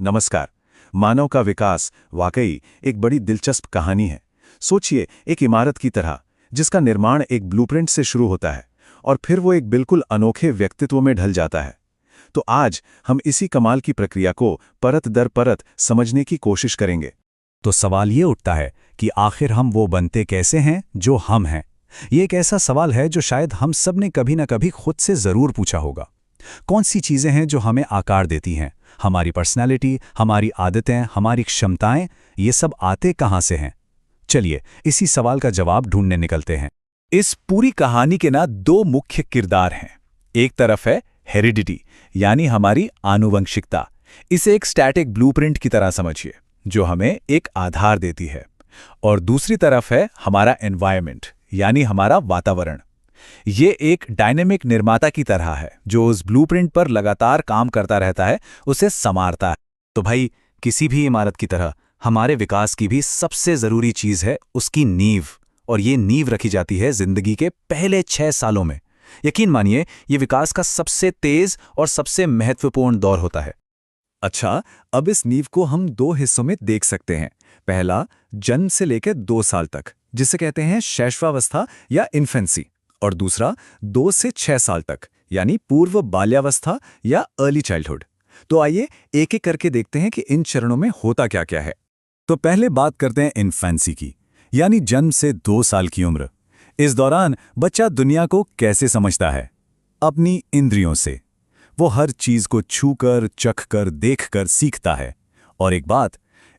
नमस्कार। मानव का विकास वाकई एक बड़ी दिलचस्प कहानी है। सोचिए, एक इमारत की तरह जिसका निर्माण एक ब्लूप्रिंट से शुरू होता है और फिर वो एक बिल्कुल अनोखे व्यक्तित्व में ढल जाता है। तो आज हम इसी कमाल की प्रक्रिया को परत दर परत समझने की कोशिश करेंगे। तो सवाल ये उठता है कि आखिर हम वो बनते कैसे हैं जो हम हैं। ये एक ऐसा सवाल है जो शायद हम सब ने कभी ना कभी खुद से ज़रूर पूछा होगा। कौन सी चीज़ें हैं जो हमें आकार देती हैं? हमारी पर्सनैलिटी, हमारी आदतें, हमारी क्षमताएं, ये सब आते कहाँ से हैं? चलिए इसी सवाल का जवाब ढूंढने निकलते हैं। इस पूरी कहानी के दो मुख्य किरदार हैं। एक तरफ है हेरिडिटी, यानी हमारी आनुवंशिकता। इसे एक स्टैटिक ब्लूप्रिंट की तरह समझिए, जो हमें एक आधार देती है। और दूसरी तरफ है हमारा एनवायरनमेंट, यानी हमारा वातावरण। ये एक डायनेमिक निर्माता की तरह है, जो उस ब्लूप्रिंट पर लगातार काम करता रहता है, उसे संवारता है। तो भाई, किसी भी इमारत की तरह हमारे विकास की भी सबसे ज़रूरी चीज़ है उसकी नींव। और ये नींव रखी जाती है ज़िंदगी के पहले 6 सालों में। यकीन मानिए, ये विकास का सबसे तेज़ और सबसे महत्वपूर्ण दौर होता है। अच्छा, अब इस नींव को हम दो हिस्सों में देख सकते हैं। पहला, जन्म से लेकर 2 साल तक, जिसे कहते हैं शैशवावस्था या इन्फेंसी। और दूसरा 2 से 6 साल तक, यानी पूर्व बाल्यावस्था या अर्ली चाइल्डहुड। तो आइए एक एक करके देखते हैं कि इन चरणों में होता क्या क्या है। तो पहले बात करते हैं इन्फेंसी की, यानी जन्म से 2 साल की उम्र। इस दौरान बच्चा दुनिया को कैसे समझता है? अपनी इंद्रियों से। वो हर चीज को छूकर, चखकर, देखकर सीखता है। और एक बात,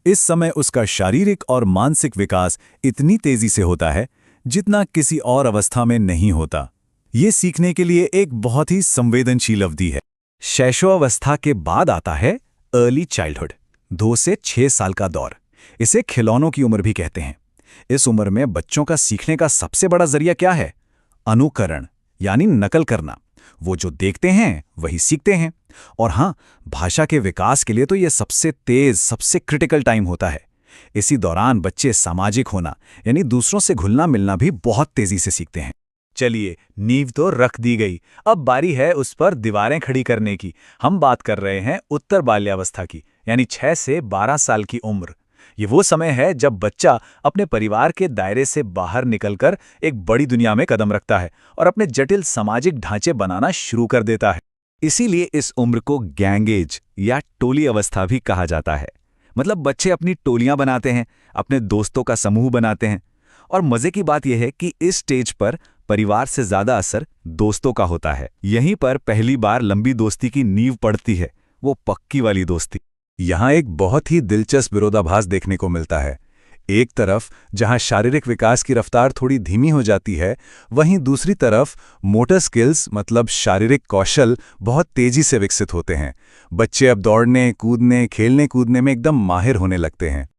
इस समय उसका शारीरिक और मानसिक विकास इतनी तेजी से होता है जितना किसी और अवस्था में नहीं होता। ये सीखने के लिए एक बहुत ही संवेदनशील अवधि है। शैशवावस्था के बाद आता है अर्ली चाइल्डहुड, 2 से 6 साल का दौर। इसे खिलौनों की उम्र भी कहते हैं। इस उम्र में बच्चों का सीखने का सबसे बड़ा जरिया क्या है? अनुकरण, यानी नकल करना। वो जो देखते हैं वही सीखते हैं। और हाँ, भाषा के विकास के लिए तो ये सबसे तेज, सबसे क्रिटिकल टाइम होता है। इसी दौरान बच्चे सामाजिक होना, यानी दूसरों से घुलना मिलना भी बहुत तेजी से सीखते हैं। चलिए, नींव तो रख दी गई, अब बारी है उस पर दीवारें खड़ी करने की। हम बात कर रहे हैं उत्तर बाल्यावस्था की, यानी 6 से 12 साल की उम्र। ये वो समय है जब बच्चा अपने परिवार के दायरे से बाहर निकलकर एक बड़ी दुनिया में कदम रखता है और अपने जटिल सामाजिक ढांचे बनाना शुरू कर देता है। इसीलिए इस उम्र को गैंग एज या टोली अवस्था भी कहा जाता है। मतलब बच्चे अपनी टोलियां बनाते हैं, अपने दोस्तों का समूह बनाते हैं। और मजे की बात यह है कि इस स्टेज पर परिवार से ज्यादा असर दोस्तों का होता है। यहीं पर पहली बार लंबी दोस्ती की नींव पड़ती है, वो पक्की वाली दोस्ती। यहाँ एक बहुत ही दिलचस्प विरोधाभास देखने को मिलता है। एक तरफ जहाँ शारीरिक विकास की रफ्तार थोड़ी धीमी हो जाती है, वहीं दूसरी तरफ मोटर स्किल्स मतलब शारीरिक कौशल बहुत तेजी से विकसित होते हैं। बच्चे अब दौड़ने, कूदने, खेलने कूदने में एकदम माहिर होने लगते हैं।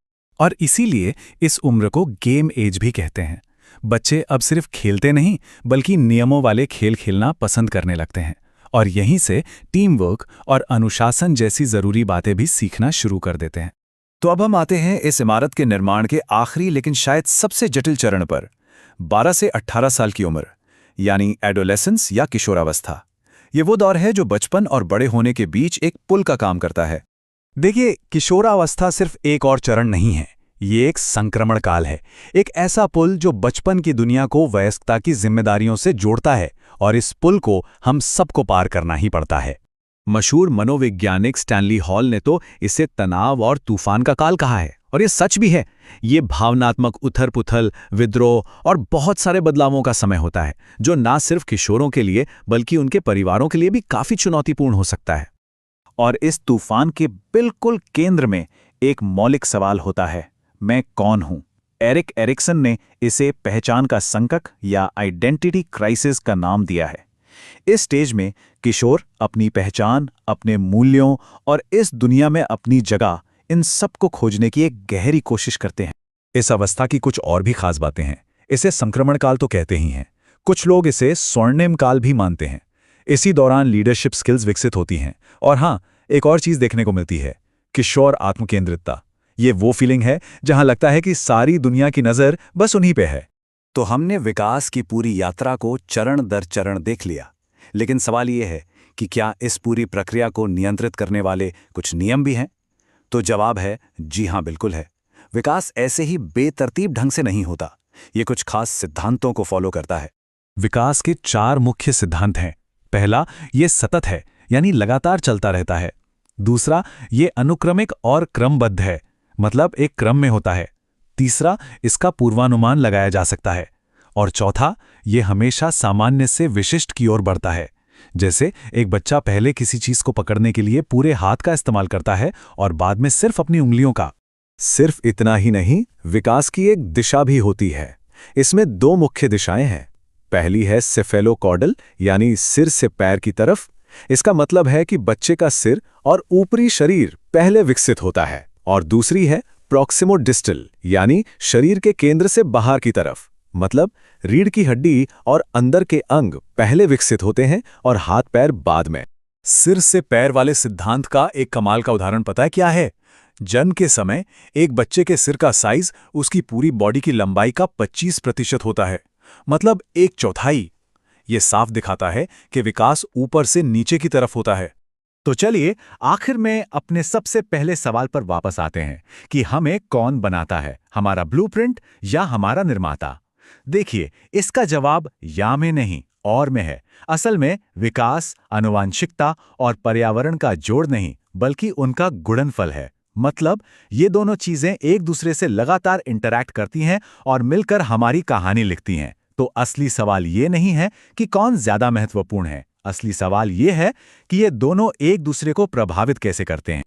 और इसीलिए इस उम्र को गेम एज भी कहते हैं। बच्चे अब सिर्फ खेलते नहीं, बल्कि नियमों वाले खेल खेलना पसंद करने लगते हैं। और यहीं से टीम वर्क और अनुशासन जैसी जरूरी बातें भी सीखना शुरू कर देते हैं। तो अब हम आते हैं इस इमारत के निर्माण के आखिरी लेकिन शायद सबसे जटिल चरण पर, 12 से 18 साल की उम्र, यानी एडोलेसेंस या किशोरावस्था। ये वो दौर है जो बचपन और बड़े होने के बीच एक पुल का काम करता है। देखिए, किशोरावस्था सिर्फ एक और चरण नहीं है, ये एक संक्रमण काल है। एक ऐसा पुल जो बचपन की दुनिया को वयस्कता की जिम्मेदारियों से जोड़ता है, और इस पुल को हम सबको पार करना ही पड़ता है। मशहूर मनोवैज्ञानिक स्टैनली हॉल ने तो इसे तनाव और तूफान का काल कहा है, और ये सच भी है। ये भावनात्मक उथल-पुथल, विद्रोह और बहुत सारे बदलावों का समय होता है, जो ना सिर्फ किशोरों के लिए बल्कि उनके परिवारों के लिए भी काफी चुनौतीपूर्ण हो सकता है। और इस तूफान के बिल्कुल केंद्र में एक मौलिक सवाल होता है, मैं कौन हूं? एरिक एरिक्सन ने इसे पहचान का संकट या आइडेंटिटी क्राइसिस का नाम दिया है। इस स्टेज में किशोर अपनी पहचान, अपने मूल्यों और इस दुनिया में अपनी जगह, इन सब को खोजने की एक गहरी कोशिश करते हैं। इस अवस्था की कुछ और भी खास बातें हैं। इसे संक्रमण काल तो कहते ही हैं, कुछ लोग इसे स्वर्णिम काल भी मानते हैं। इसी दौरान लीडरशिप स्किल्स विकसित होती हैं। और हाँ, एक और चीज देखने को मिलती है, किशोर आत्मकेंद्रितता। ये वो फीलिंग है जहां लगता है कि सारी दुनिया की नजर बस उन्हीं पे है। तो हमने विकास की पूरी यात्रा को चरण दर चरण देख लिया, लेकिन सवाल ये है कि क्या इस पूरी प्रक्रिया को नियंत्रित करने वाले कुछ नियम भी हैं? तो जवाब है जी हाँ, बिल्कुल है। विकास ऐसे ही बेतरतीब ढंग से नहीं होता, ये कुछ खास सिद्धांतों को फॉलो करता है। विकास के 4 मुख्य सिद्धांत हैं। पहला, ये सतत है, यानी लगातार चलता रहता है। दूसरा, ये अनुक्रमिक और क्रमबद्ध है, मतलब एक क्रम में होता है। तीसरा, इसका पूर्वानुमान लगाया जा सकता है। और चौथा, ये हमेशा सामान्य से विशिष्ट की ओर बढ़ता है। जैसे एक बच्चा पहले किसी चीज को पकड़ने के लिए पूरे हाथ का इस्तेमाल करता है और बाद में सिर्फ अपनी उंगलियों का। सिर्फ इतना ही नहीं, विकास की एक दिशा भी होती है। इसमें 2 मुख्य दिशाएं हैं। पहली है सेफेलोकॉर्डल, यानी सिर से पैर की तरफ। इसका मतलब है कि बच्चे का सिर और ऊपरी शरीर पहले विकसित होता है। और दूसरी है प्रॉक्सिमोडिस्टल, यानी शरीर के केंद्र से बाहर की तरफ। मतलब रीढ़ की हड्डी और अंदर के अंग पहले विकसित होते हैं और हाथ पैर बाद में। सिर से पैर वाले सिद्धांत का एक कमाल का उदाहरण पता है क्या है? जन्म के समय एक बच्चे के सिर का साइज उसकी पूरी बॉडी की लंबाई का 25% होता है, मतलब 1/4। ये साफ दिखाता है कि विकास ऊपर से नीचे की तरफ होता है। तो चलिए आखिर में अपने सबसे पहले सवाल पर वापस आते हैं कि हमें कौन बनाता है, हमारा ब्लूप्रिंट या हमारा निर्माता? देखिए, इसका जवाब या में नहीं और में है। असल में विकास आनुवांशिकता और पर्यावरण का जोड़ नहीं, बल्कि उनका गुणनफल है। मतलब ये दोनों चीजें एक दूसरे से लगातार इंटरैक्ट करती हैं और मिलकर हमारी कहानी लिखती हैं। तो असली सवाल ये नहीं है कि कौन ज्यादा महत्वपूर्ण है। असली सवाल ये है कि ये दोनों एक दूसरे को प्रभावित कैसे करते हैं।